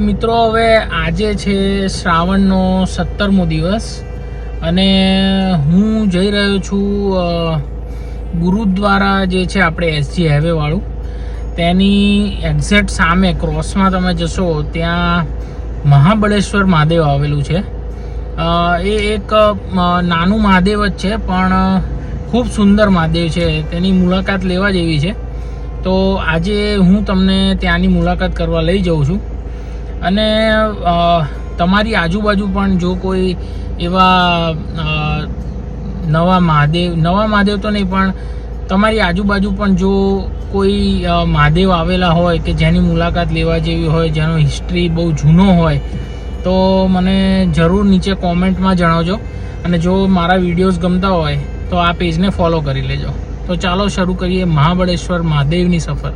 મિત્રો હવે આજે છે શ્રાવણનો 17મો દિવસ અને હું જઈ રહ્યો છું ગુરુદ્વારા જે છે આપણે એસજી હાઈવે વાળું તેની એક્ઝેક્ટ સામે ક્રોસમાં તમે જશો ત્યાં મહાબળેશ્વર મહાદેવ આવેલું છે। એ એક નાનું મહાદેવ જ છે પણ ખૂબ સુંદર મહાદેવ છે, તેની મુલાકાત લેવા જેવી છે। તો આજે હું તમને ત્યાંની મુલાકાત કરવા લઈ જાઉં છું અને તમારી આજુબાજુ પણ જો કોઈ એવા નવા મહાદેવ તો નહીં પણ તમારી આજુબાજુ પણ જો કોઈ મહાદેવ આવેલા હોય કે જેની મુલાકાત લેવા જેવી હોય, જેનો હિસ્ટ્રી બહુ જૂનો હોય તો મને જરૂર નીચે કોમેન્ટમાં જણાવજો। અને જો મારા વિડીયોઝ ગમતા હોય તો આ પેજને ફોલો કરી લેજો। તો ચાલો શરૂ કરીએ મહાબળેશ્વર મહાદેવની સફર।